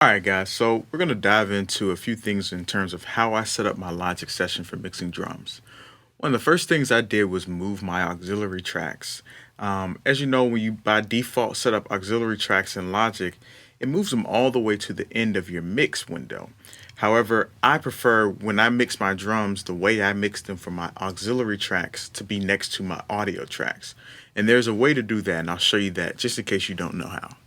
All right, guys, so we're going to dive into a few things in terms of how I set up my Logic session for mixing drums. One of the first things I did was move my auxiliary tracks. As you know, when you by default set up auxiliary tracks in Logic, it moves them all the way to the end of your mix window. However, I prefer when I mix my drums, the way I mix them for my auxiliary tracks to be next to my audio tracks. And there's a way to do that, and I'll show you that just in case you don't know how.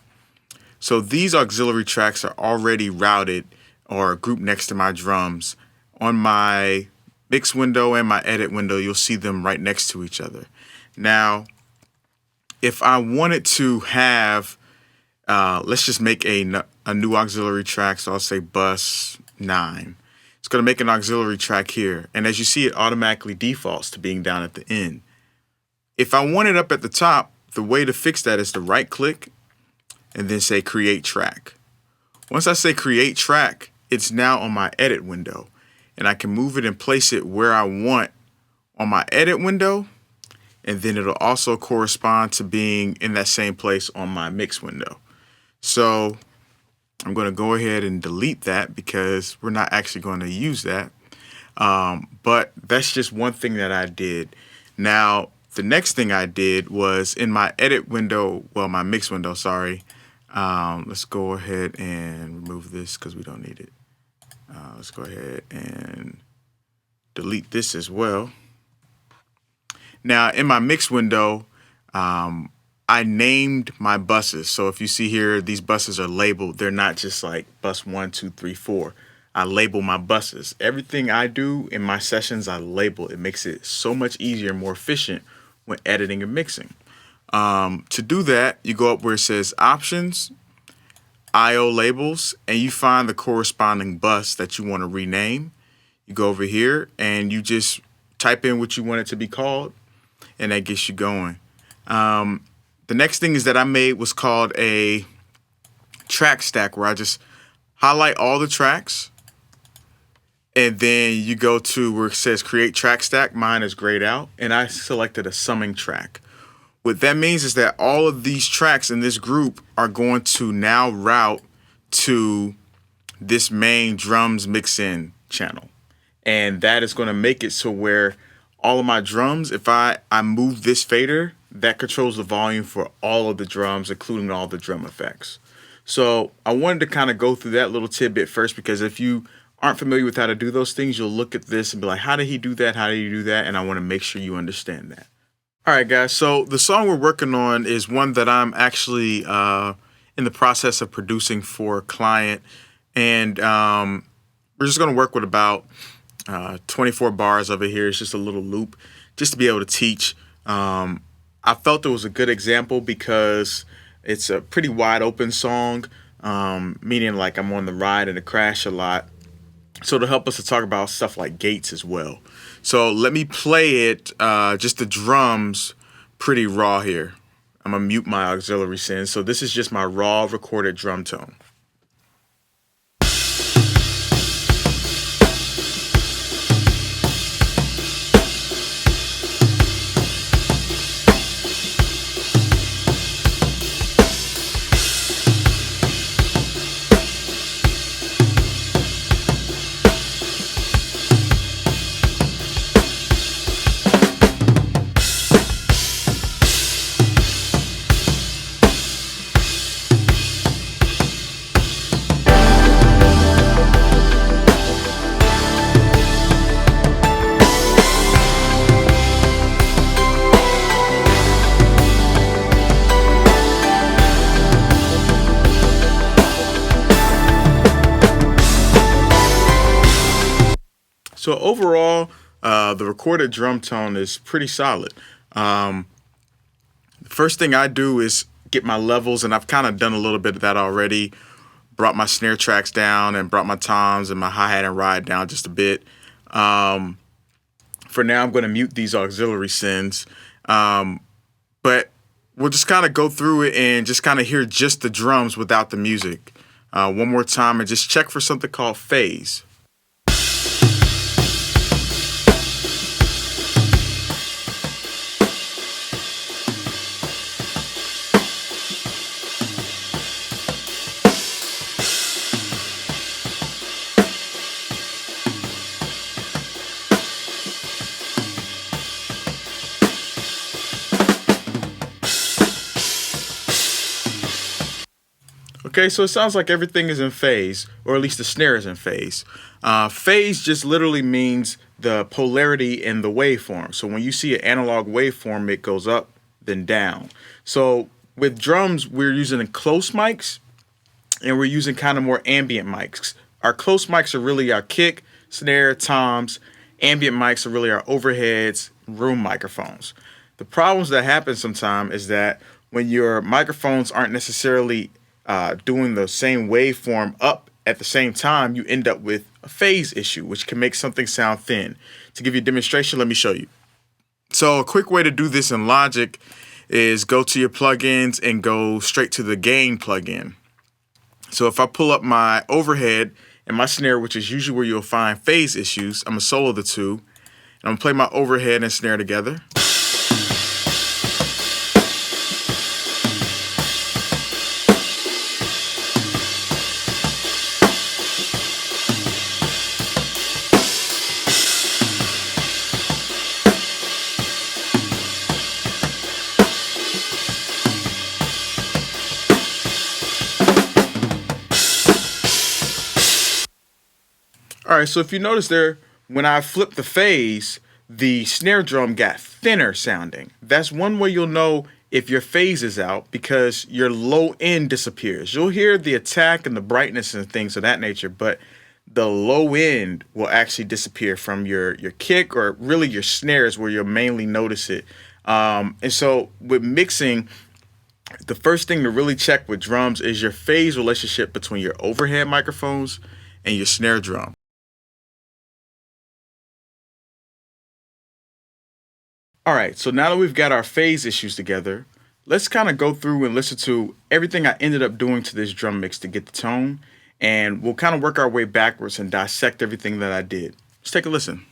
So these auxiliary tracks are already routed or grouped next to my drums. On my mix window and my edit window, you'll see them right next to each other. Now, if I wanted to have, let's just make a new auxiliary track. So I'll say bus 9. It's going to make an auxiliary track here. And as you see, it automatically defaults to being down at the end. If I want it up at the top, the way to fix that is to right click and then say create track. Once I say create track, it's now on my edit window, and I can move it and place it where I want on my edit window, and then it'll also correspond to being in that same place on my mix window. So I'm going to go ahead and delete that because we're not actually going to use that. But that's just one thing that I did. Now, the next thing I did was in my edit window, well, my mix window, sorry. Let's go ahead and remove this because we don't need it. Let's go ahead and delete this as well. Now, in my mix window, I named my buses. So if you see here, these buses are labeled. They're not just like bus 1, 2, 3, 4. I label my buses. Everything I do in my sessions, I label. It makes it so much easier and more efficient when editing and mixing. To do that, you go up where it says Options, I/O Labels, and you find the corresponding bus that you want to rename. You go over here and you just type in what you want it to be called, and that gets you going. The next thing is that I made was called a track stack, where I just highlight all the tracks, and then you go to where it says Create Track Stack. Mine is grayed out, and I selected a summing track. What that means is that all of these tracks in this group are going to now route to this main drums mix-in channel. And that is going to make it so where all of my drums, if I move this fader, that controls the volume for all of the drums, including all the drum effects. So I wanted to kind of go through that little tidbit first, because if you aren't familiar with how to do those things, you'll look at this and be like, how did he do that? How did he do that? And I want to make sure you understand that. All right, guys, so the song we're working on is one that I'm actually in the process of producing for a client. And we're just going to work with about 24 bars of it here. It's just a little loop just to be able to teach. I felt it was a good example because it's a pretty wide open song, meaning like I'm on the ride and the crash a lot. So to help us to talk about stuff like gates as well. So let me play it, just the drums, pretty raw here. I'm going to mute my auxiliary send. So this is just my raw recorded drum tone. So overall, the recorded drum tone is pretty solid. The first thing I do is get my levels, and I've kind of done a little bit of that already. Brought my snare tracks down and brought my toms and my hi-hat and ride down just a bit. For now, I'm going to mute these auxiliary sends. But we'll just kind of go through it and just kind of hear just the drums without the music. One more time, and just check for something called phase. Okay, so it sounds like everything is in phase, or at least the snare is in phase. Phase just literally means the polarity in the waveform. So when you see an analog waveform, it goes up, then down. So with drums, we're using close mics, and we're using kind of more ambient mics. Our close mics are really our kick, snare, toms. Ambient mics are really our overheads, room microphones. The problems that happen sometimes is that when your microphones aren't necessarily doing the same waveform up at the same time, you end up with a phase issue, which can make something sound thin. To give you a demonstration, let me show you. So a quick way to do this in Logic is go to your plugins and go straight to the gain plugin. So if I pull up my overhead and my snare, which is usually where you'll find phase issues, I'm gonna solo the two, and I'm gonna play my overhead and snare together. All right, so if you notice there, when I flip the phase, the snare drum got thinner sounding. That's one way you'll know if your phase is out, because your low end disappears. You'll hear the attack and the brightness and things of that nature, but the low end will actually disappear from your kick, or really your snares, where you'll mainly notice it. And so with mixing, the first thing to really check with drums is your phase relationship between your overhead microphones and your snare drum. All right, so now that we've got our phase issues together, let's kind of go through and listen to everything I ended up doing to this drum mix to get the tone, and we'll kind of work our way backwards and dissect everything that I did. Let's take a listen.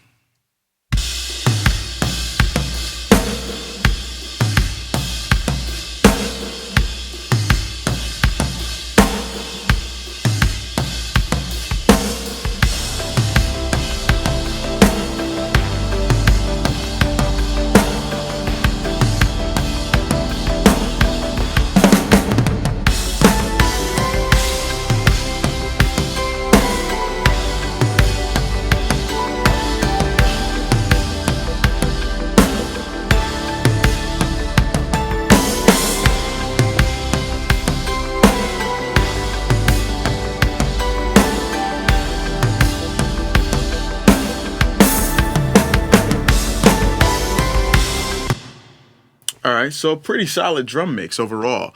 All right, so a pretty solid drum mix overall,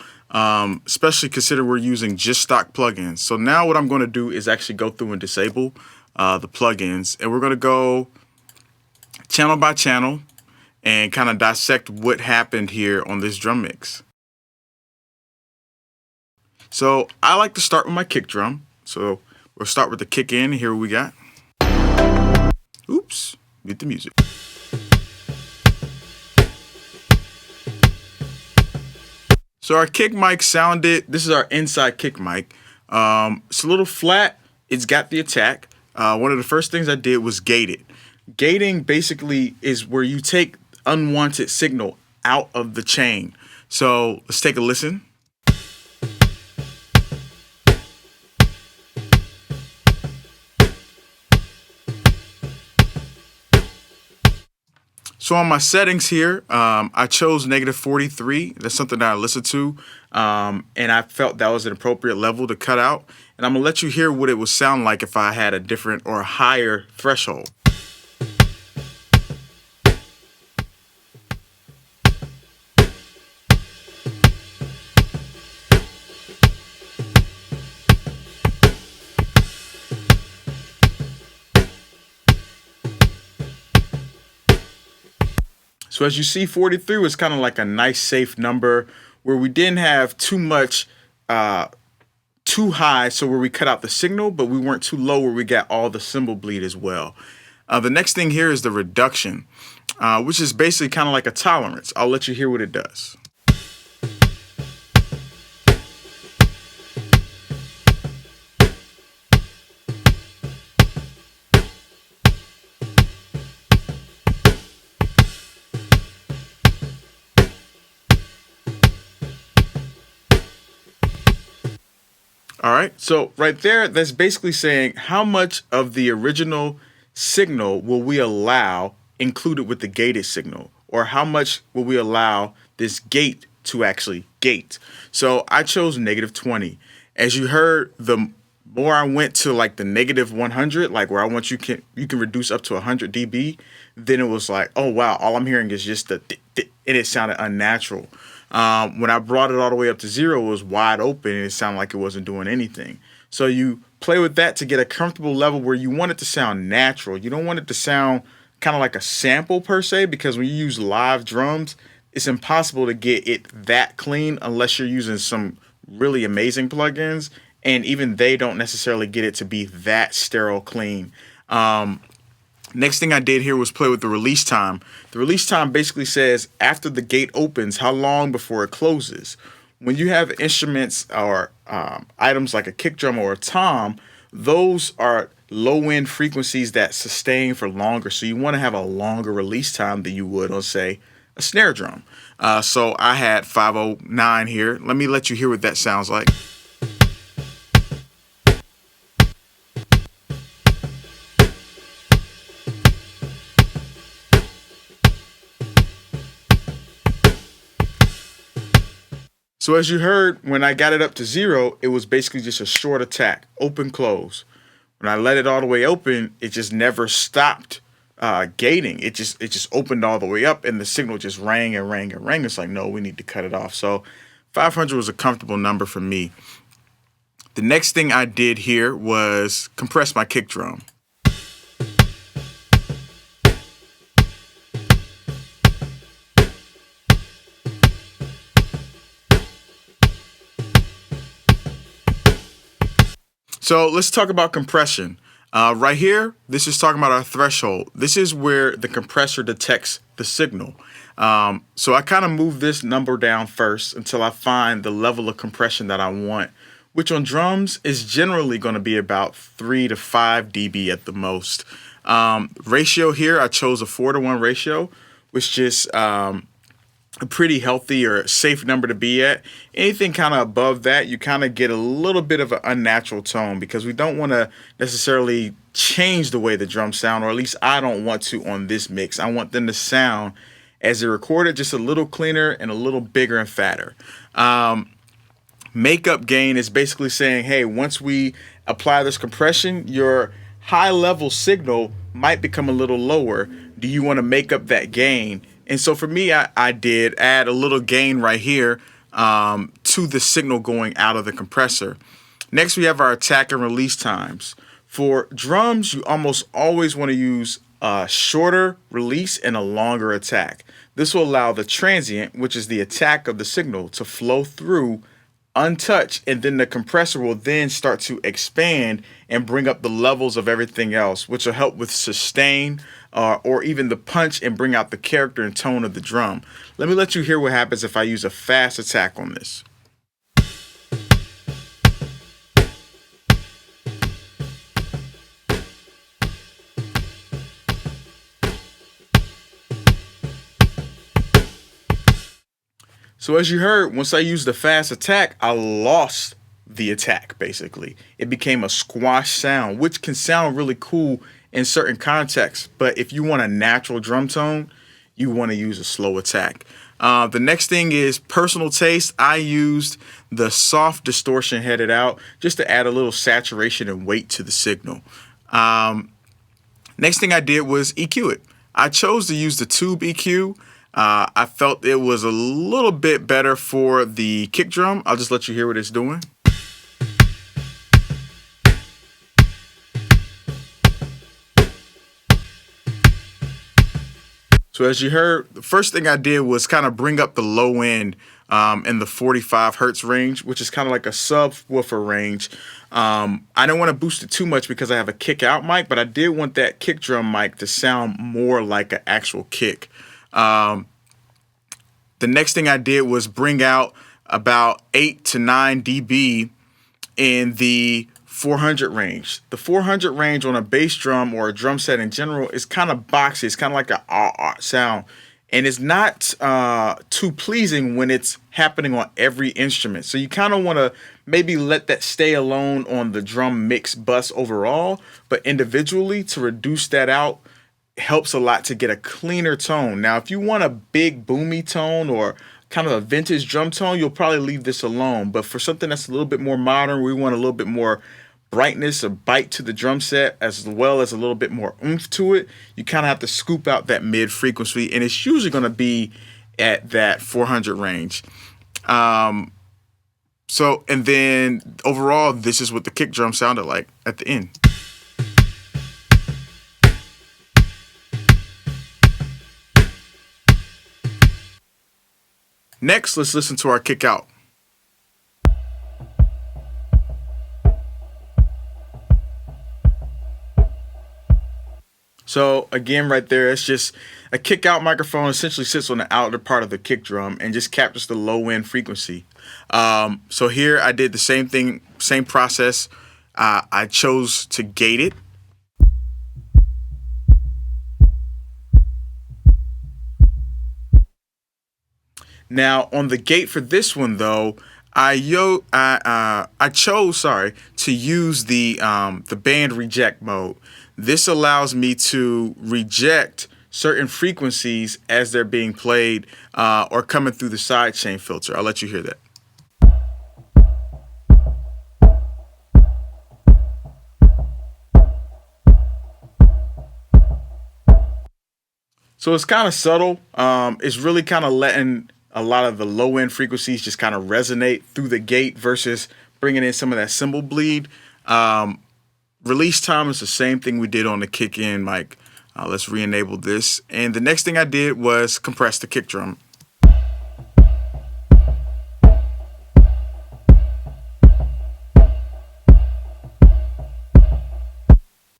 especially consider we're using just stock plugins. So now what I'm going to do is actually go through and disable the plugins, and we're going to go channel by channel and kind of dissect what happened here on this drum mix. So I like to start with my kick drum. So we'll start with the kick in. Here we got. Oops, mute the music. So our kick mic sounded, this is our inside kick mic. It's a little flat. It's got the attack. One of the first things I did was gate it. Gating basically is where you take unwanted signal out of the chain. So let's take a listen. So on my settings here, I chose -43. That's something that I listened to, and I felt that was an appropriate level to cut out. And I'm gonna let you hear what it would sound like if I had a different or a higher threshold. So as you see, 43 was kind of like a nice safe number where we didn't have too much too high, so where we cut out the signal, but we weren't too low where we got all the cymbal bleed as well. The next thing here is the reduction, which is basically kind of like a tolerance. I'll let you hear what it does. All right. So right there, that's basically saying how much of the original signal will we allow included with the gated signal, or how much will we allow this gate to actually gate. So I chose -20. As you heard, the more I went to like the -100, like where I want you can reduce up to 100 dB, then it was like, oh wow, all I'm hearing is just and it sounded unnatural. When I brought it all the way up to 0, it was wide open and it sounded like it wasn't doing anything. So you play with that to get a comfortable level where you want it to sound natural. You don't want it to sound kind of like a sample per se, because when you use live drums, it's impossible to get it that clean unless you're using some really amazing plugins, and even they don't necessarily get it to be that sterile clean. Next thing I did here was play with the release time. The release time basically says after the gate opens, how long before it closes. When you have instruments or items like a kick drum or a tom, those are low end frequencies that sustain for longer. So you want to have a longer release time than you would on, say, a snare drum. So I had 509 here. Let me let you hear what that sounds like. So as you heard, when I got it up to 0, it was basically just a short attack, open, close. When I let it all the way open, it just never stopped gating. It just opened all the way up, and the signal just rang and rang and rang. It's like, no, we need to cut it off. So 500 was a comfortable number for me. The next thing I did here was compress my kick drum. So let's talk about compression. Right here, this is talking about our threshold. This is where the compressor detects the signal. So I kind of move this number down first until I find the level of compression that I want, which on drums is generally going to be about 3 to 5 dB at the most. Ratio here, I chose a 4-to-1 ratio, which just a pretty healthy or safe number to be at. Anything kind of above that, you kind of get a little bit of an unnatural tone, because we don't want to necessarily change the way the drums sound, or at least I don't want to on this mix. I want them to sound as they're recorded, just a little cleaner and a little bigger and fatter. Makeup gain is basically saying, hey, once we apply this compression, your high level signal might become a little lower. Do you want to make up that gain? And so for me, I did add a little gain right here to the signal going out of the compressor. Next, we have our attack and release times. For drums, you almost always want to use a shorter release and a longer attack. This will allow the transient, which is the attack of the signal, to flow through untouched, and then the compressor will then start to expand and bring up the levels of everything else, which will help with sustain or even the punch and bring out the character and tone of the drum. Let me let you hear what happens if I use a fast attack on this. So as you heard, once I used the fast attack, I lost the attack, basically. It became a squash sound, which can sound really cool in certain contexts. But if you want a natural drum tone, you want to use a slow attack. The next thing is personal taste. I used the soft distortion headed out just to add a little saturation and weight to the signal. Next thing I did was EQ it. I chose to use the tube EQ. I felt it was a little bit better for the kick drum. I'll just let you hear what it's doing. So as you heard, the first thing I did was kind of bring up the low end in the 45 hertz range, which is kind of like a subwoofer range. I didn't want to boost it too much because I have a kick out mic, but I did want that kick drum mic to sound more like an actual kick. The next thing I did was bring out about 8 to 9 dB in the 400 range. The 400 range on a bass drum or a drum set in general is kind of boxy. It's kind of like a sound. and it's not too pleasing when it's happening on every instrument. So you kind of want to maybe let that stay alone on the drum mix bus overall, but individually to reduce that out helps a lot to get a cleaner tone. Now, if you want a big boomy tone or kind of a vintage drum tone, you'll probably leave this alone. But for something that's a little bit more modern, we want a little bit more brightness or bite to the drum set as well as a little bit more oomph to it, you kind of have to scoop out that mid frequency, and it's usually going to be at that 400 range. And then overall, this is what the kick drum sounded like at the end. Next, let's listen to our kick out. So again, right there, it's just a kick out microphone essentially sits on the outer part of the kick drum and just captures the low end frequency. So here I did the same thing, same process. I chose to gate it. Now on the gate for this one though, I chose to use the band reject mode. This allows me to reject certain frequencies as they're being played or coming through the sidechain filter. I'll let you hear that. So it's kind of subtle. It's really kind of letting a lot of the low end frequencies just kind of resonate through the gate versus bringing in some of that cymbal bleed. Release time is the same thing we did on the kick in mic. Let's re-enable this. And the next thing I did was compress the kick drum.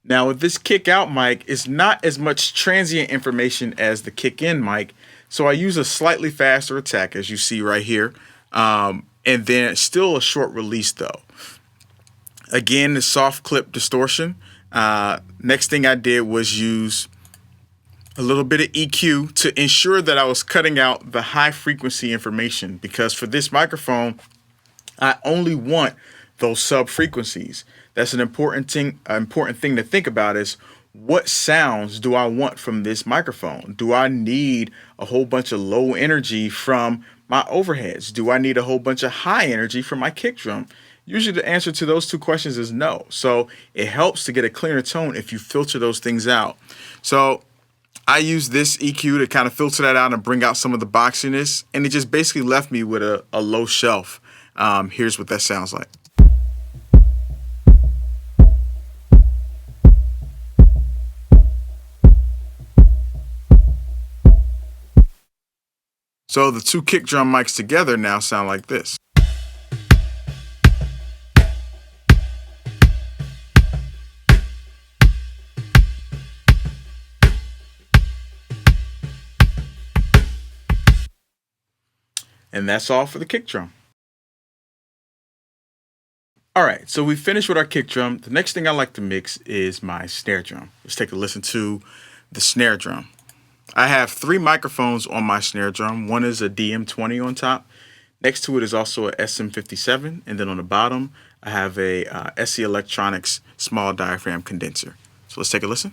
Now with this kick out mic, it's not as much transient information as the kick in mic. So I use a slightly faster attack as you see right here. And then still a short release though. Again, the soft clip distortion. Next thing I did was use a little bit of EQ to ensure that I was cutting out the high frequency information, because for this microphone, I only want those sub frequencies. That's an important thing to think about is what sounds do I want from this microphone? Do I need a whole bunch of low energy from my overheads? Do I need a whole bunch of high energy from my kick drum? Usually the answer to those two questions is no. So it helps to get a clearer tone if you filter those things out. So I use this EQ to kind of filter that out and bring out some of the boxiness, and it just basically left me with a low shelf. Here's what that sounds like. So the two kick drum mics together now sound like this. And that's all for the kick drum. All right, so we finished with our kick drum. The next thing I like to mix is my snare drum. Let's take a listen to the snare drum. I have 3 microphones on my snare drum. One is a DM20 on top. Next to it is also a SM57. And then on the bottom, I have a SE Electronics small diaphragm condenser. So let's take a listen.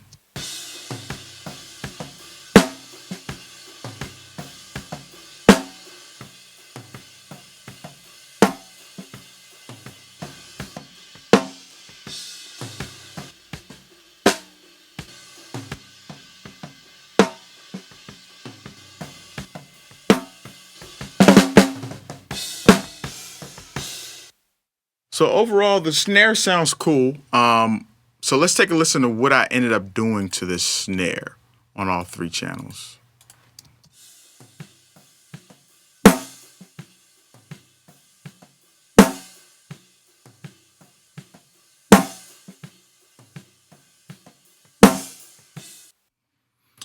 So overall, the snare sounds cool. So let's take a listen to what I ended up doing to this snare on all 3 channels.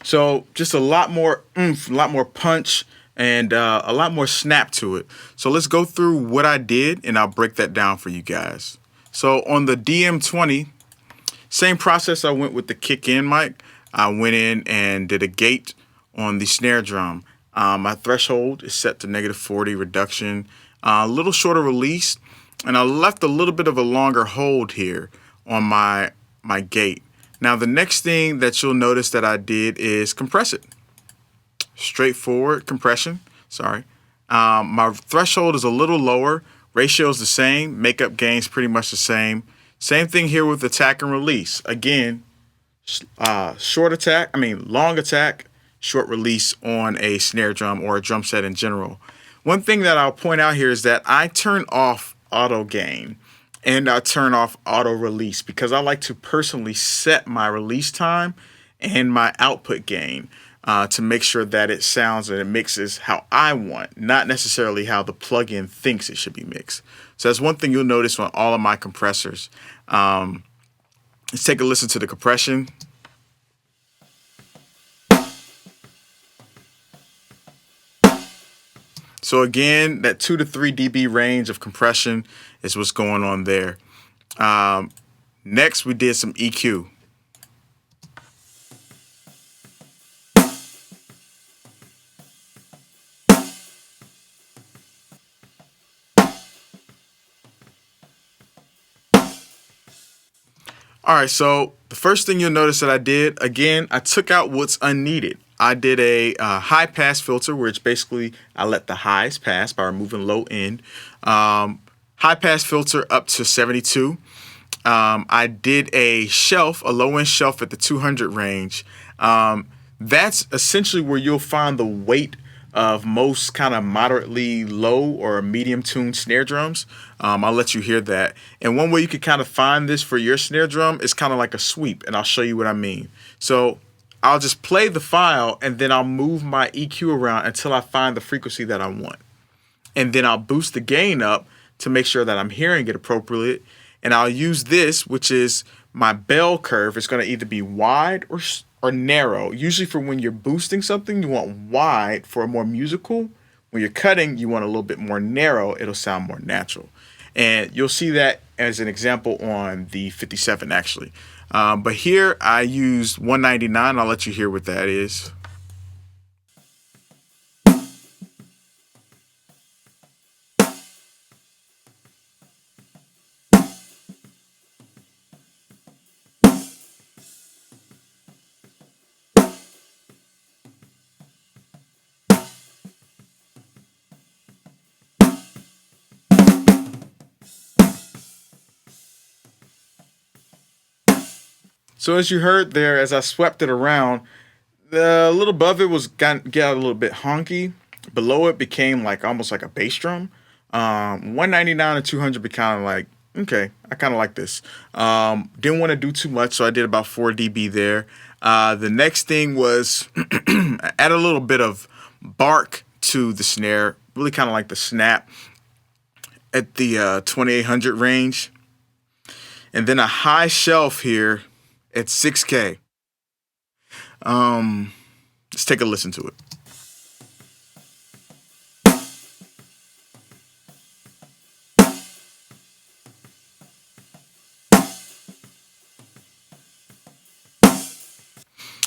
So just a lot more oomph, a lot more punch, and a lot more snap to it. So let's go through what I did, and I'll break that down for you guys. So on the DM20, same process I went with the kick in mic. I went in and did a gate on the snare drum. My threshold is set to -40 reduction, a little shorter release, and I left a little bit of a longer hold here on my gate. Now the next thing that you'll notice that I did is compress it. Straightforward compression, sorry. My threshold is a little lower, ratio is the same, makeup gain's pretty much the same. Same thing here with attack and release. Again, long attack, short release on a snare drum or a drum set in general. One thing that I'll point out here is that I turn off auto gain and I turn off auto release because I like to personally set my release time and my output gain to make sure that it sounds and it mixes how I want, not necessarily how the plugin thinks it should be mixed. So that's one thing you'll notice on all of my compressors. Let's take a listen to the compression. So again, that 2 to 3 dB range of compression is what's going on there. Next, we did some EQ. All right, so the first thing you'll notice that I did, again, I took out what's unneeded. I did a high pass filter, which basically I let the highs pass by removing low end. High pass filter up to 72. I did a shelf, a low end shelf at the 200 range. That's essentially where you'll find the weight of most kind of moderately low or medium tuned snare drums. I'll let you hear that. And one way you could kind of find this for your snare drum is kind of like a sweep, and I'll show you what I mean. So I'll just play the file and then I'll move my EQ around until I find the frequency that I want. And then I'll boost the gain up to make sure that I'm hearing it appropriately. And I'll use this, which is my bell curve. It's going to either be wide or narrow. Usually for when you're boosting something, you want wide for a more musical. When you're cutting, you want a little bit more narrow. It'll sound more natural. And you'll see that as an example on the 57 actually. But here I used 199. I'll let you hear what that is. So as you heard there, as I swept it around, the little above it was get a little bit honky. Below it became like almost like a bass drum. 199 and 200 became like, okay, I kind of like this. Didn't want to do too much, so I did about 4 dB there. The next thing was add a little bit of bark to the snare, really kind of like the snap at the 2800 range. And then a high shelf here at 6K. Let's take a listen to it.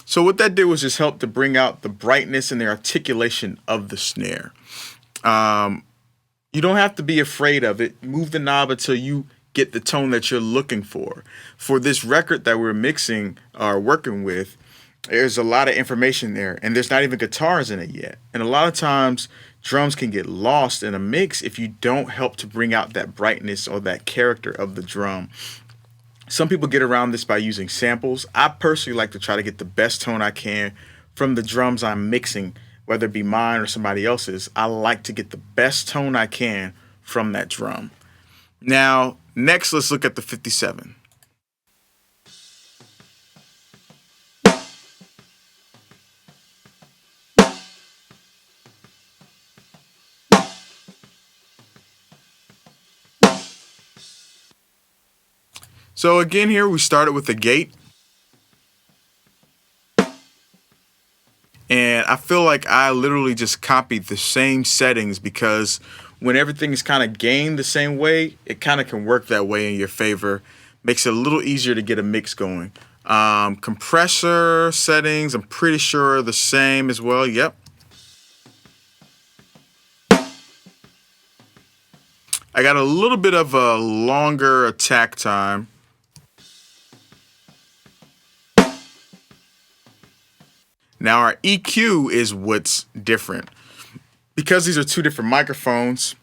So what that did was just help to bring out the brightness and the articulation of the snare. You don't have to be afraid of it. Move the knob until you get the tone that you're looking for. For this record that we're mixing or working with, there's a lot of information there, and there's not even guitars in it yet. And a lot of times, drums can get lost in a mix if you don't help to bring out that brightness or that character of the drum. Some people get around this by using samples. I personally like to try to get the best tone I can from the drums I'm mixing, whether it be mine or somebody else's. I like to get the best tone I can from that drum. Now, next, let's look at the 57. So again, here we started with the gate. And I feel like I literally just copied the same settings because when everything is kind of gained the same way, it kind of can work that way in your favor. Makes it a little easier to get a mix going. Compressor settings, I'm pretty sure are the same as well. Yep. I got a little bit of a longer attack time. Now our EQ is what's different. Because these are two different microphones,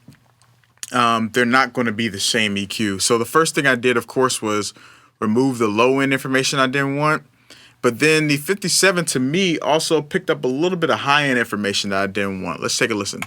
they're not going to be the same EQ. So the first thing I did, of course, was remove the low end information I didn't want. But then the 57 to me also picked up a little bit of high end information that I didn't want. Let's take a listen.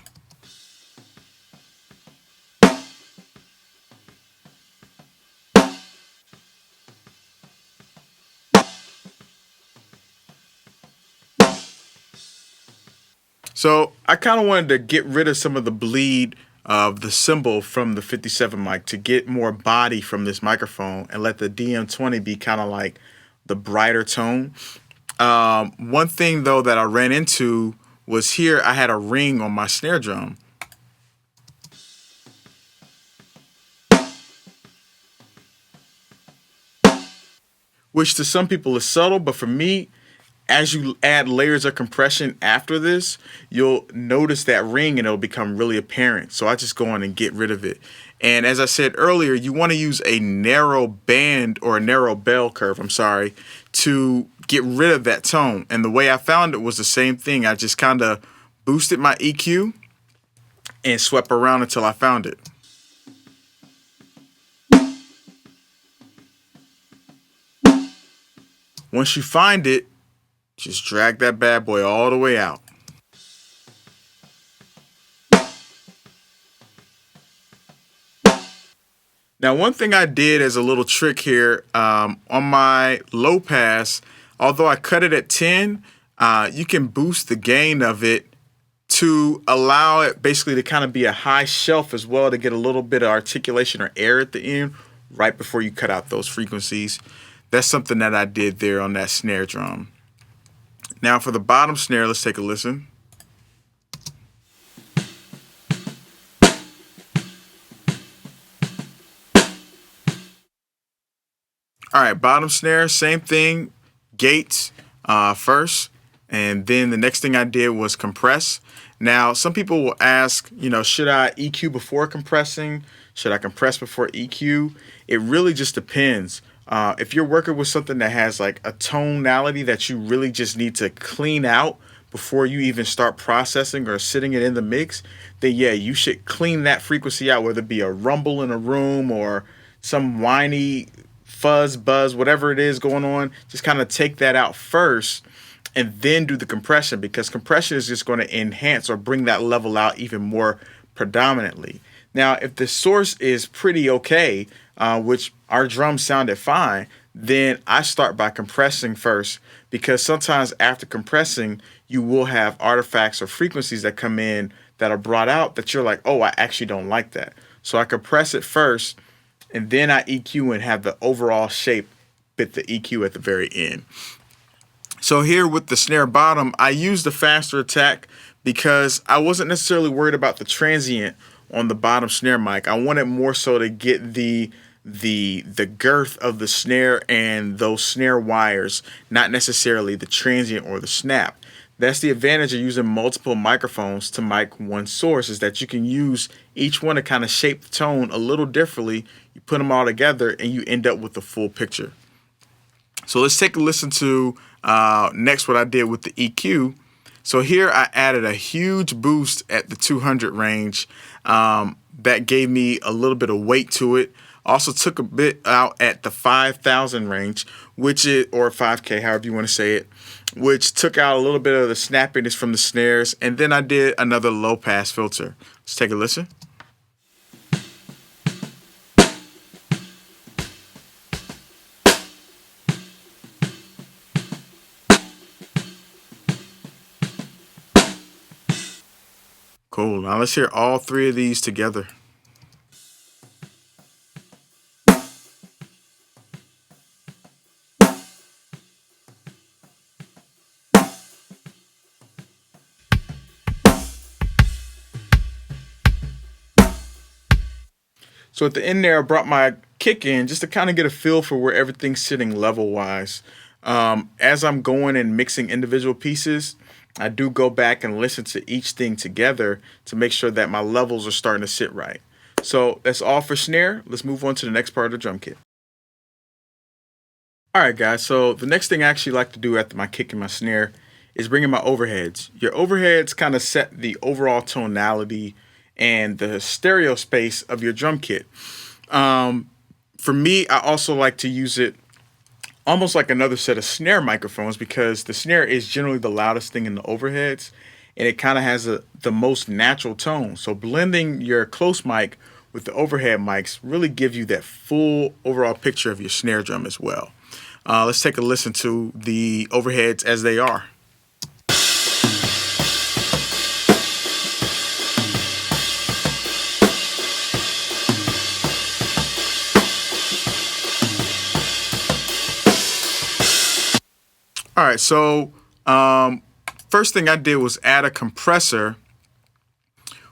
So I kind of wanted to get rid of some of the bleed of the cymbal from the 57 mic to get more body from this microphone and let the DM20 be kind of like the brighter tone. One thing though that I ran into was here I had a ring on my snare drum. Which to some people is subtle, but for me, as you add layers of compression after this, you'll notice that ring and it'll become really apparent. So I just go on and get rid of it. And as I said earlier, you want to use a narrow band or a narrow bell curve, to get rid of that tone. And the way I found it was the same thing. I just kind of boosted my EQ and swept around until I found it. Once you find it, just drag that bad boy all the way out. Now, one thing I did as a little trick here, on my low pass, although I cut it at 10, you can boost the gain of it to allow it basically to kind of be a high shelf as well, to get a little bit of articulation or air at the end right before you cut out those frequencies. That's something that I did there on that snare drum. Now for the bottom snare, let's take a listen. All right, bottom snare, same thing, gates first, and then the next thing I did was compress. Now, some people will ask, should I EQ before compressing? Should I compress before EQ? It really just depends. If you're working with something that has like a tonality that you really just need to clean out before you even start processing or sitting it in the mix, then yeah, you should clean that frequency out, whether it be a rumble in a room or some whiny fuzz, buzz, whatever it is going on. Just kind of take that out first and then do the compression, because compression is just going to enhance or bring that level out even more predominantly. Now, if the source is pretty okay, which our drums sounded fine, then I start by compressing first, because sometimes after compressing, you will have artifacts or frequencies that come in that are brought out that you're like, oh, I actually don't like that. So I compress it first, and then I EQ and have the overall shape fit the EQ at the very end. So here with the snare bottom, I used the faster attack because I wasn't necessarily worried about the transient on the bottom snare mic. I wanted more so to get the girth of the snare and those snare wires, not necessarily the transient or the snap. That's the advantage of using multiple microphones to mic one source, is that you can use each one to kind of shape the tone a little differently. You put them all together and you end up with the full picture. So let's take a listen to next what I did with the EQ. So here I added a huge boost at the 200 range. That gave me a little bit of weight to it. Also took a bit out at the 5,000 range, which is, or 5K, however you want to say it, which took out a little bit of the snappiness from the snares. And then I did another low pass filter. Let's take a listen. Cool. Now let's hear all three of these together. So at the end there, I brought my kick in just to kind of get a feel for where everything's sitting level-wise. As I'm going and mixing individual pieces, I do go back and listen to each thing together to make sure that my levels are starting to sit right. So that's all for snare. Let's move on to the next part of the drum kit. All right, guys. So the next thing I actually like to do after my kick and my snare is bring in my overheads. Your overheads kind of set the overall tonality and the stereo space of your drum kit. For me, I also like to use it almost like another set of snare microphones because the snare is generally the loudest thing in the overheads, and it kind of has the most natural tone. So blending your close mic with the overhead mics really gives you that full overall picture of your snare drum as well. Let's take a listen to the overheads as they are. All right, so first thing I did was add a compressor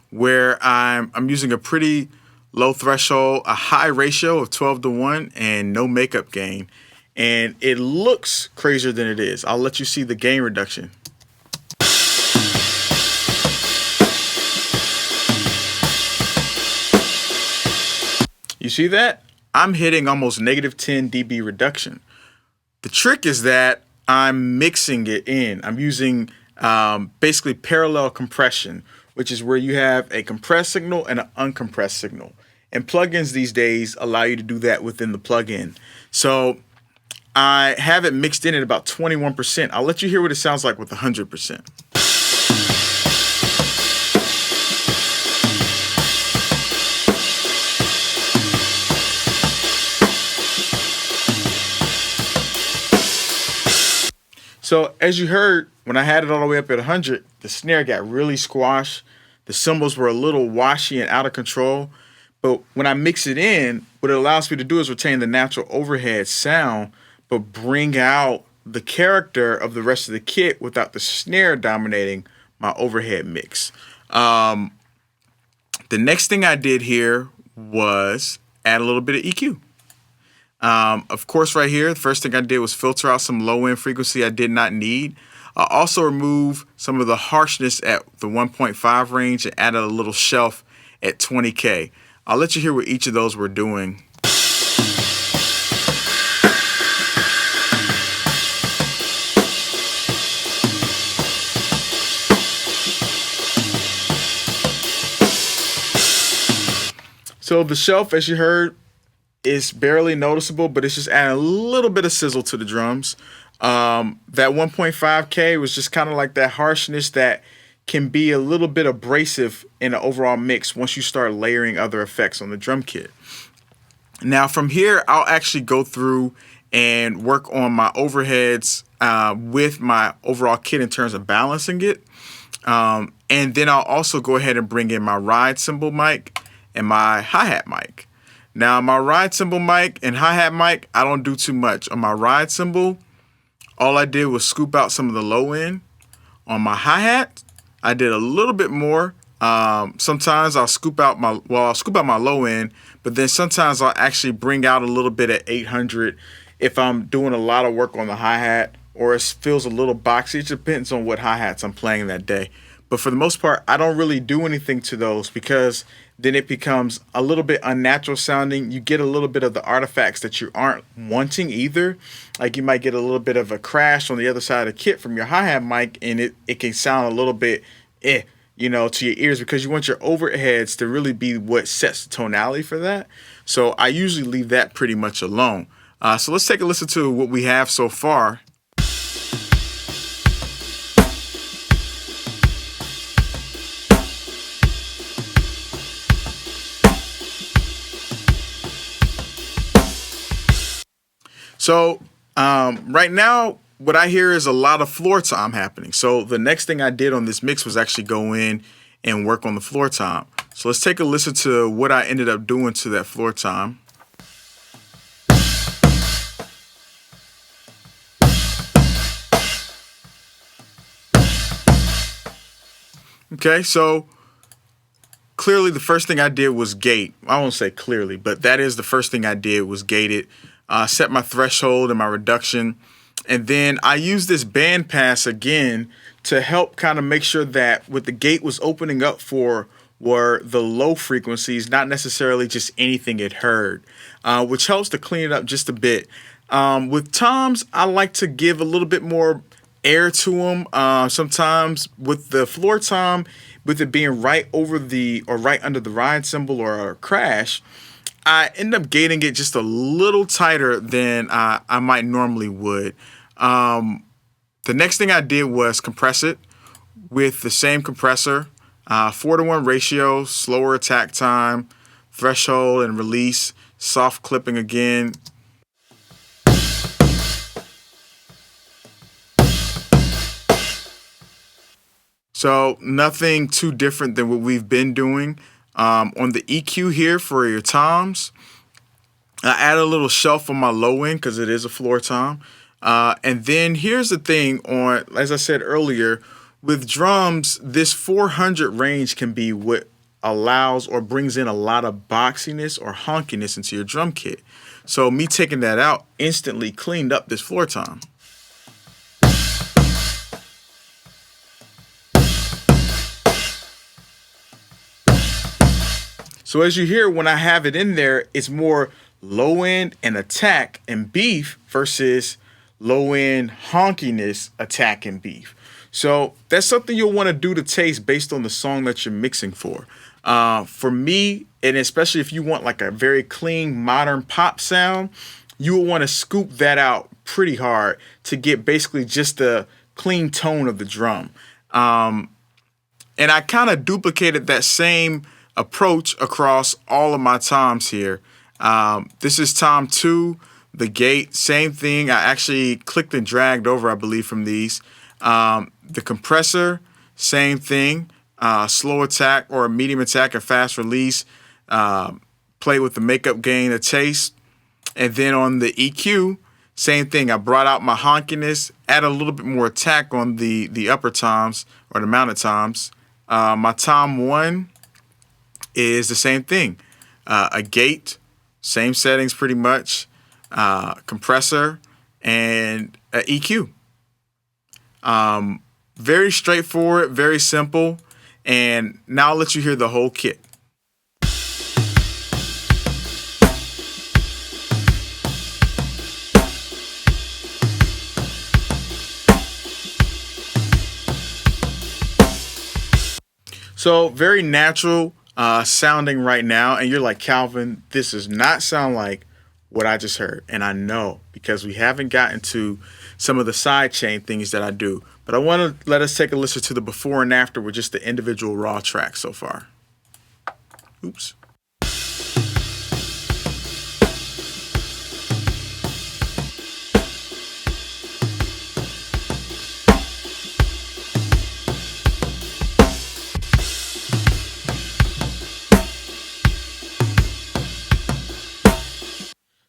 where I'm using a pretty low threshold, a high ratio of 12:1, and no makeup gain. And it looks crazier than it is. I'll let you see the gain reduction. You see that? I'm hitting almost -10 dB reduction. The trick is that I'm mixing it in. I'm using basically parallel compression, which is where you have a compressed signal and an uncompressed signal. And plugins these days allow you to do that within the plugin. So I have it mixed in at about 21%. I'll let you hear what it sounds like with 100%. So as you heard, when I had it all the way up at 100, the snare got really squashed. The cymbals were a little washy and out of control. But when I mix it in, what it allows me to do is retain the natural overhead sound, but bring out the character of the rest of the kit without the snare dominating my overhead mix. The next thing I did here was add a little bit of EQ. Of course, right here, the first thing I did was filter out some low-end frequency I did not need. I also removed some of the harshness at the 1.5 range and added a little shelf at 20K. I'll let you hear what each of those were doing. So the shelf, as you heard, is barely noticeable, but it's just adding a little bit of sizzle to the drums. That 1.5K was just kind of like that harshness that can be a little bit abrasive in the overall mix once you start layering other effects on the drum kit. Now from here, I'll actually go through and work on my overheads with my overall kit in terms of balancing it. And then I'll also go ahead and bring in my ride cymbal mic and my hi-hat mic. Now, my ride cymbal mic and hi-hat mic, I don't do too much. On my ride cymbal, all I did was scoop out some of the low end. On my hi-hat, I did a little bit more. Sometimes I'll scoop out my low end, but then sometimes I'll actually bring out a little bit at 800 if I'm doing a lot of work on the hi-hat or it feels a little boxy. It depends on what hi-hats I'm playing that day. But for the most part, I don't really do anything to those because then it becomes a little bit unnatural sounding. You get a little bit of the artifacts that you aren't wanting either. Like you might get a little bit of a crash on the other side of the kit from your hi-hat mic, and it can sound a little bit to your ears because you want your overheads to really be what sets the tonality for that. So I usually leave that pretty much alone. So let's take a listen to what we have so far. So right now, what I hear is a lot of floor tom happening. So the next thing I did on this mix was actually go in and work on the floor tom. So let's take a listen to what I ended up doing to that floor tom. Okay, so clearly the first thing I did was gate. I won't say clearly, but that is the first thing I did was gate it. Set my threshold and my reduction. And then I used this band pass again to help kind of make sure that what the gate was opening up for were the low frequencies, not necessarily just anything it heard, which helps to clean it up just a bit. With toms, I like to give a little bit more air to them. Sometimes with the floor tom, with it being right over the or right under the ride cymbal or a crash, I end up gating it just a little tighter than I might normally would. The next thing I did was compress it with the same compressor, 4-to-1 ratio, slower attack time, threshold and release, soft clipping again. So nothing too different than what we've been doing. On the EQ here for your toms, I add a little shelf on my low end because it is a floor tom. And then here's the thing on, as I said earlier, with drums, this 400 range can be what allows or brings in a lot of boxiness or honkiness into your drum kit. So me taking that out instantly cleaned up this floor tom. So as you hear, when I have it in there, it's more low end and attack and beef versus low end honkiness, attack and beef. So that's something you'll want to do to taste based on the song that you're mixing for. For me, and especially if you want like a very clean modern pop sound, you will want to scoop that out pretty hard to get basically just the clean tone of the drum. And I kind of duplicated that same approach across all of my toms here. This is tom 2, the gate, same thing. I actually clicked and dragged over, I believe, from these. The compressor, same thing. Slow attack or medium attack and fast release. Play with the makeup gain, a taste. And then on the EQ, same thing. I brought out my honkiness, add a little bit more attack on the upper toms or the mounted toms. My tom 1 is the same thing. A gate, same settings pretty much, compressor, and a EQ. Very straightforward, very simple, and now I'll let you hear the whole kit. So very natural sounding right now, and you're like, Calvin, this does not sound like what I just heard. And I know, because we haven't gotten to some of the side chain things that I do, but I want to let us take a listen to the before and after with just the individual raw tracks so far. Oops.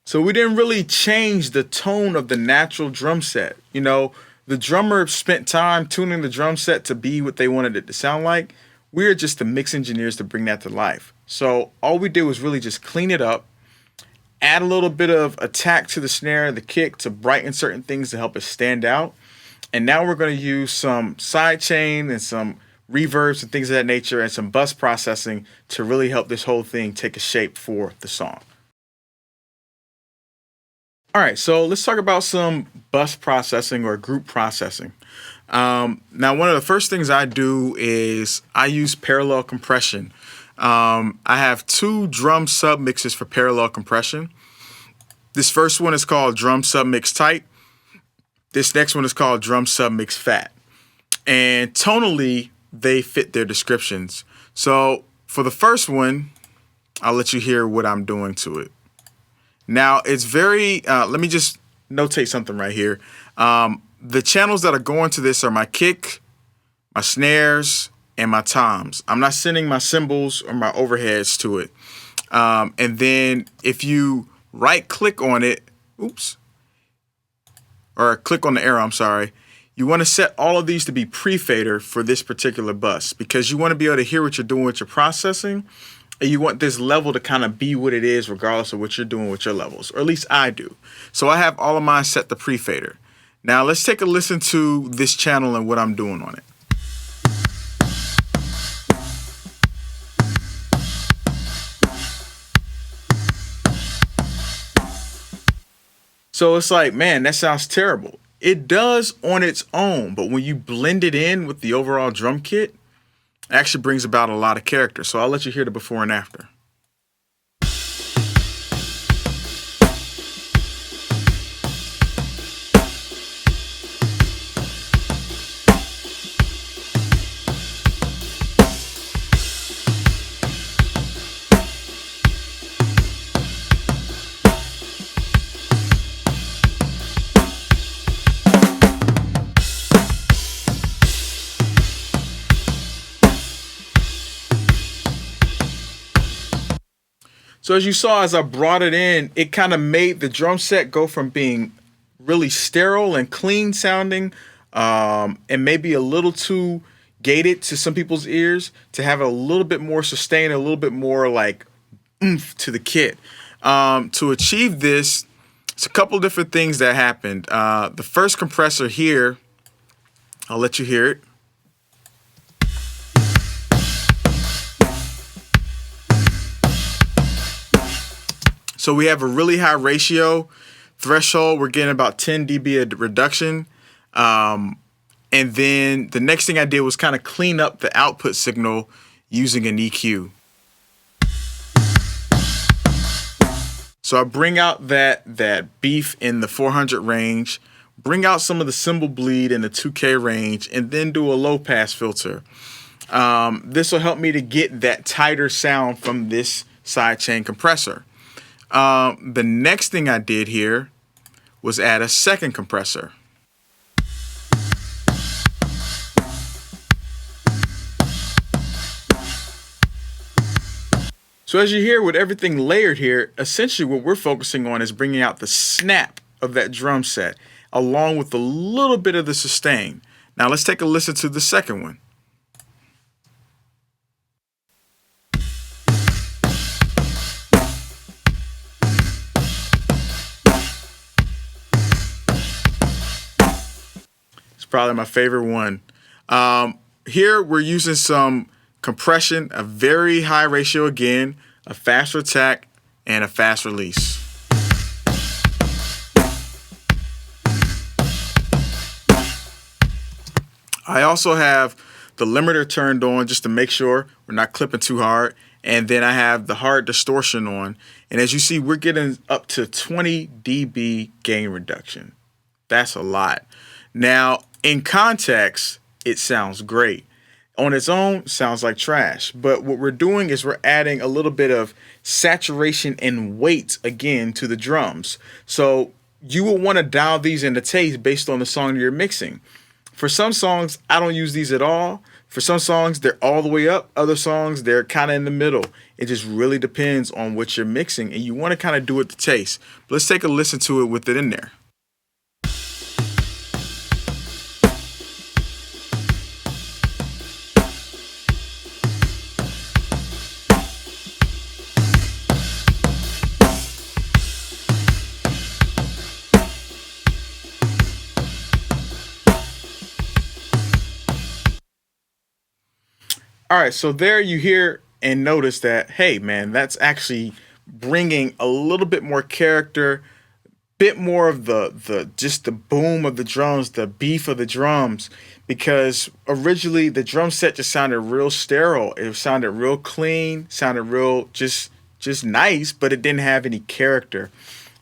So we didn't really change the tone of the natural drum set. You know, the drummer spent time tuning the drum set to be what they wanted it to sound like. We're just the mix engineers to bring that to life. So all we did was really just clean it up, add a little bit of attack to the snare, the kick to brighten certain things to help it stand out. And now we're going to use some sidechain and some reverbs and things of that nature and some bus processing to really help this whole thing take a shape for the song. All right, so let's talk about some bus processing or group processing. Now, one of the first things I do is I use parallel compression. I have 2 drum sub mixes for parallel compression. This first one is called drum sub mix tight. This next one is called drum sub mix fat. And tonally, they fit their descriptions. So for the first one, I'll let you hear what I'm doing to it. Now, it's very, let me just notate something right here. The channels that are going to this are my kick, my snares, and my toms. I'm not sending my cymbals or my overheads to it. And then if you right click on it, or click on the arrow, I'm sorry, you want to set all of these to be pre-fader for this particular bus because you want to be able to hear what you're doing with your processing. And you want this level to kind of be what it is regardless of what you're doing with your levels, or at least I do. So I have all of mine set to pre-fader. Now let's take a listen to this channel and what I'm doing on it. So it's like, man, that sounds terrible. It does on its own, but when you blend it in with the overall drum kit, it actually brings about a lot of character. So I'll let you hear the before and after. So as you saw, as I brought it in, it kind of made the drum set go from being really sterile and clean sounding, and maybe a little too gated to some people's ears, to have a little bit more sustained, a little bit more like oomph to the kit. To achieve this, it's a couple different things that happened. The first compressor here, I'll let you hear it. So we have a really high ratio threshold. We're getting about 10 dB of reduction. And then the next thing I did was kind of clean up the output signal using an EQ. So I bring out that beef in the 400 range, bring out some of the cymbal bleed in the 2K range, and then do a low pass filter. This will help me to get that tighter sound from this sidechain compressor. The next thing I did here was add a second compressor. So as you hear with everything layered here, essentially what we're focusing on is bringing out the snap of that drum set along with a little bit of the sustain. Now let's take a listen to the second one. Probably my favorite one. Here we're using some compression, a very high ratio again, a fast attack, and a fast release. I also have the limiter turned on just to make sure we're not clipping too hard, and then I have the hard distortion on, and as you see, we're getting up to 20 dB gain reduction. That's a lot. Now, in context, it sounds great. On its own, sounds like trash. But what we're doing is we're adding a little bit of saturation and weight again to the drums. So you will want to dial these into taste based on the song you're mixing. For some songs, I don't use these at all. For some songs, they're all the way up. Other songs, they're kind of in the middle. It just really depends on what you're mixing, and you want to kind of do it to taste. But let's take a listen to it with it in there. All right, so there you hear and notice that, hey, man, that's actually bringing a little bit more character, bit more of the just the boom of the drums, the beef of the drums, because originally the drum set just sounded real sterile. It sounded real clean, sounded real just nice, but it didn't have any character.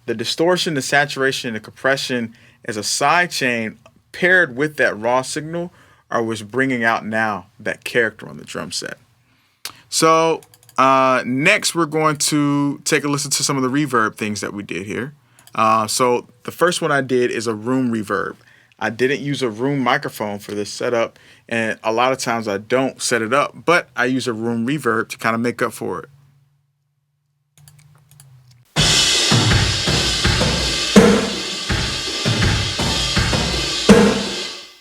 The distortion, the saturation, the compression as a side chain paired with that raw signal are what's bringing out now that character on the drum set. So next we're going to take a listen to some of the reverb things that we did here. So the first one I did is a room reverb. I didn't use a room microphone for this setup, and a lot of times I don't set it up, but I use a room reverb to kind of make up for it.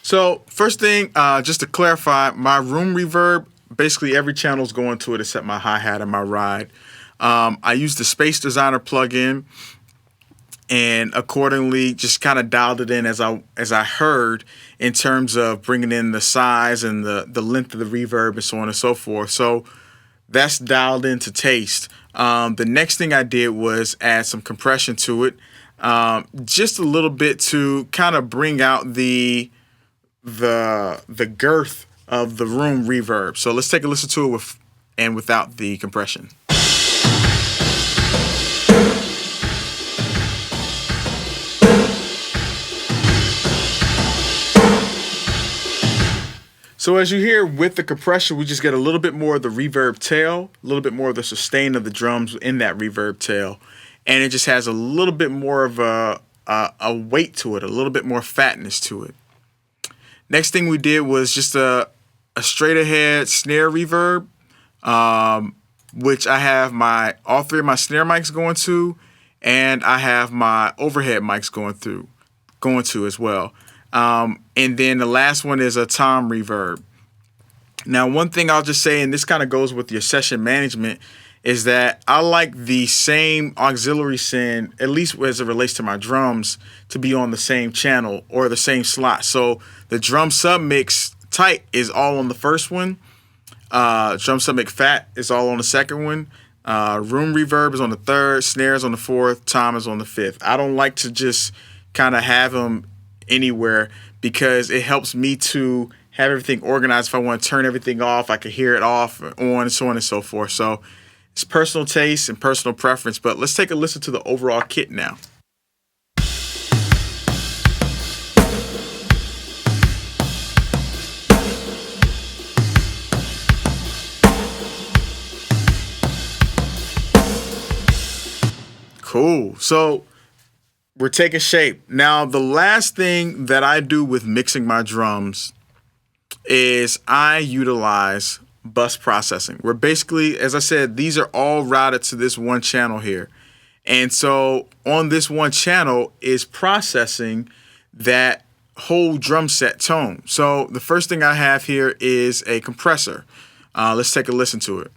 So first thing, just to clarify, my room reverb, basically every channel is going to it except my hi-hat and my ride. I use the Space Designer plugin, and accordingly just kind of dialed it in as I heard in terms of bringing in the size and the length of the reverb and so on and so forth. So that's dialed into taste. The next thing I did was add some compression to it. just a little bit to kind of bring out the girth of the room reverb. So let's take a listen to it with and without the compression. So as you hear with the compression, we just get a little bit more of the reverb tail, a little bit more of the sustain of the drums in that reverb tail, and it just has a little bit more of a weight to it, a little bit more fatness to it. Next thing we did was just a straight ahead snare reverb, which I have all three of my snare mics going to, and I have my overhead mics going to as well. And then the last one is a tom reverb. Now, one thing I'll just say, and this kind of goes with your session management, is that I like the same auxiliary send, at least as it relates to my drums, to be on the same channel or the same slot. So the drum sub mix tight is all on the first one. Drum sub mix fat is all on the second one. Room reverb is on the third. Snare is on the fourth. Tom is on the fifth. I don't like to just kind of have them anywhere because it helps me to have everything organized. If I want to turn everything off, I can hear it off, on, and so on and so forth. So it's personal taste and personal preference, but let's take a listen to the overall kit now. Cool. So we're taking shape. Now, the last thing that I do with mixing my drums is I utilize bus processing, where basically, as I said, these are all routed to this one channel here. And so on this one channel is processing that whole drum set tone. So the first thing I have here is a compressor. Let's take a listen to it.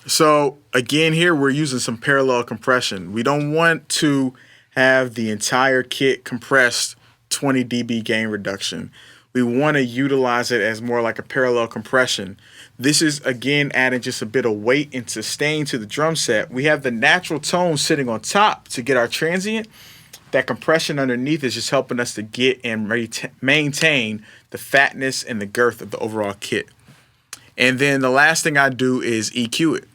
So again, here we're using some parallel compression. We don't want to have the entire kit compressed 20 dB gain reduction. We want to utilize it as more like a parallel compression. This is, again, adding just a bit of weight and sustain to the drum set. We have the natural tone sitting on top to get our transient. That compression underneath is just helping us to get and maintain the fatness and the girth of the overall kit. And then the last thing I do is EQ it.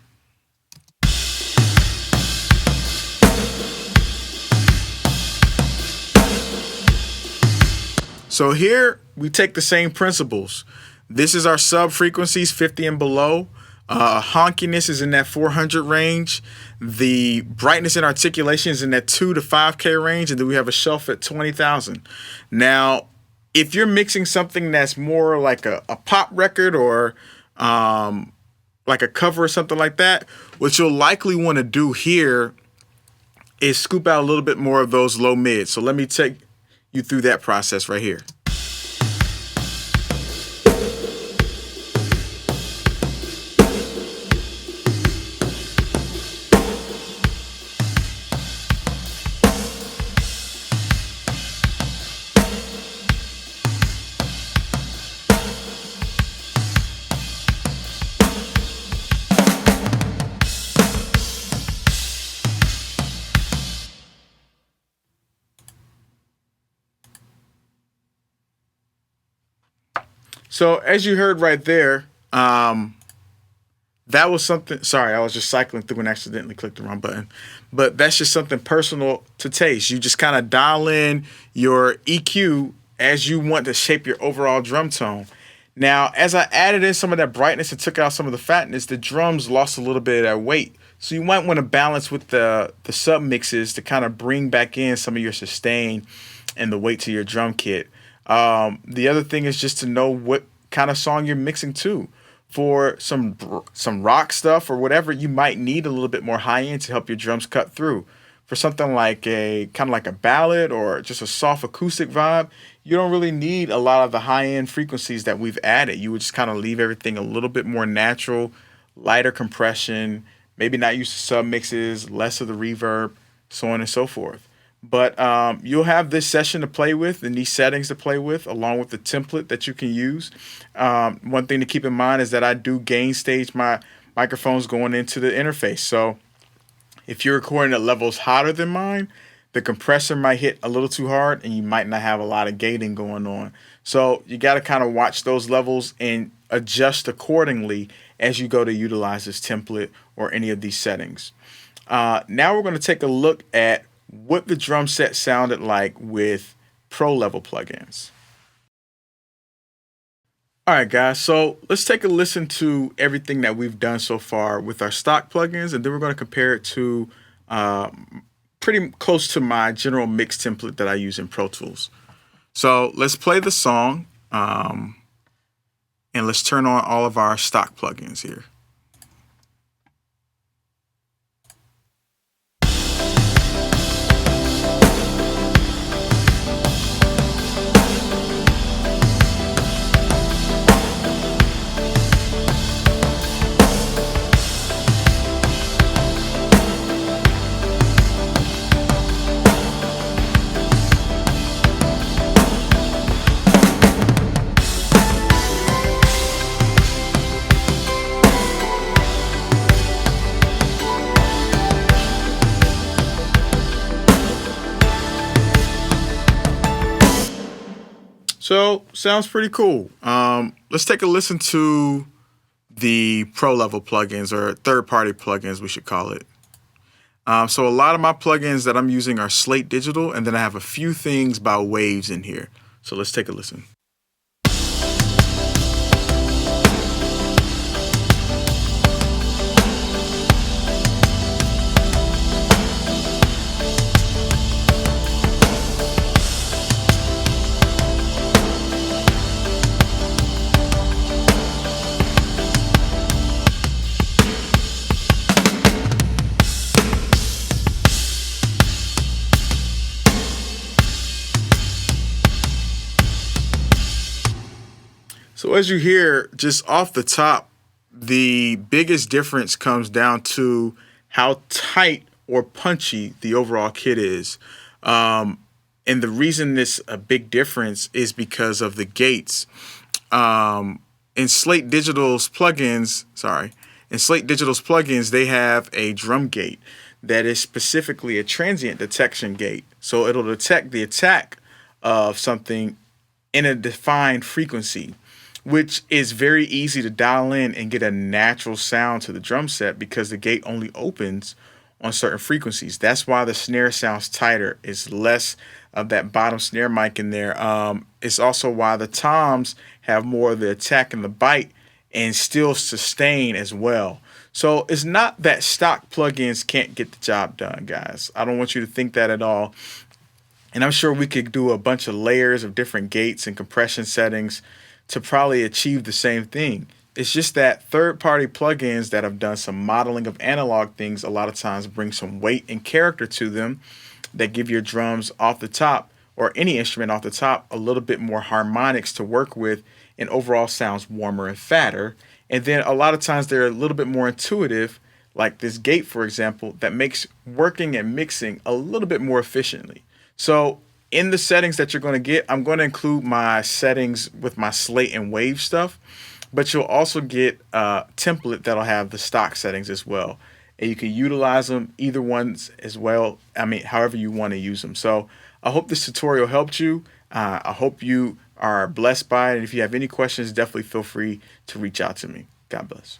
So here we take the same principles. This is our sub frequencies, 50 and below. Honkiness is in that 400 range. The brightness and articulation is in that 2 to 5K range. And then we have a shelf at 20,000. Now, if you're mixing something that's more like a pop record or like a cover or something like that, what you'll likely want to do here is scoop out a little bit more of those low mids. So let me take you through that process right here. So as you heard right there, that was something. Sorry, I was just cycling through and accidentally clicked the wrong button. But that's just something personal to taste. You just kind of dial in your EQ as you want to shape your overall drum tone. Now, as I added in some of that brightness and took out some of the fatness, the drums lost a little bit of that weight. So you might want to balance with the sub mixes to kind of bring back in some of your sustain and the weight to your drum kit. The other thing is just to know what kind of song you're mixing to. For some rock stuff or whatever, you might need a little bit more high end to help your drums cut through. For something like a kind of like a ballad or just a soft acoustic vibe, you don't really need a lot of the high end frequencies that we've added. You would just kind of leave everything a little bit more natural, lighter compression, maybe not use the sub mixes, less of the reverb, so on and so forth. But you'll have this session to play with and these settings to play with, along with the template that you can use. One thing to keep in mind is that I do gain stage my microphones going into the interface. So if you're recording at levels hotter than mine, the compressor might hit a little too hard and you might not have a lot of gating going on. So you got to kind of watch those levels and adjust accordingly as you go to utilize this template or any of these settings. Now we're going to take a look at what the drum set sounded like with pro level plugins. All right, guys, so let's take a listen to everything that we've done so far with our stock plugins, and then we're going to compare it to pretty close to my general mix template that I use in Pro Tools. So let's play the song, and let's turn on all of our stock plugins here. So sounds pretty cool. Let's take a listen to the pro level plugins, or third-party plugins, we should call it. So a lot of my plugins that I'm using are Slate Digital, and then I have a few things by Waves in here. So let's take a listen. So as you hear, just off the top, the biggest difference comes down to how tight or punchy the overall kit is. And the reason this a big difference is because of the gates. In Slate Digital's plugins, they have a drum gate that is specifically a transient detection gate. So it'll detect the attack of something in a defined frequency, which is very easy to dial in and get a natural sound to the drum set because the gate only opens on certain frequencies. That's why the snare sounds tighter. It's less of that bottom snare mic in there. It's also why the toms have more of the attack and the bite and still sustain as well. So it's not that stock plugins can't get the job done, guys. I don't want you to think that at all. And I'm sure we could do a bunch of layers of different gates and compression settings to probably achieve the same thing. It's just that third-party plugins that have done some modeling of analog things a lot of times bring some weight and character to them that give your drums off the top, or any instrument off the top, a little bit more harmonics to work with, and overall sounds warmer and fatter. And then a lot of times they're a little bit more intuitive, like this gate, for example, that makes working and mixing a little bit more efficiently. So in the settings that you're going to get, I'm going to include my settings with my Slate and Wave stuff, but you'll also get a template that'll have the stock settings as well. And you can utilize them, either ones as well. I mean, however you want to use them. So I hope this tutorial helped you. I hope you are blessed by it. And if you have any questions, definitely feel free to reach out to me. God bless.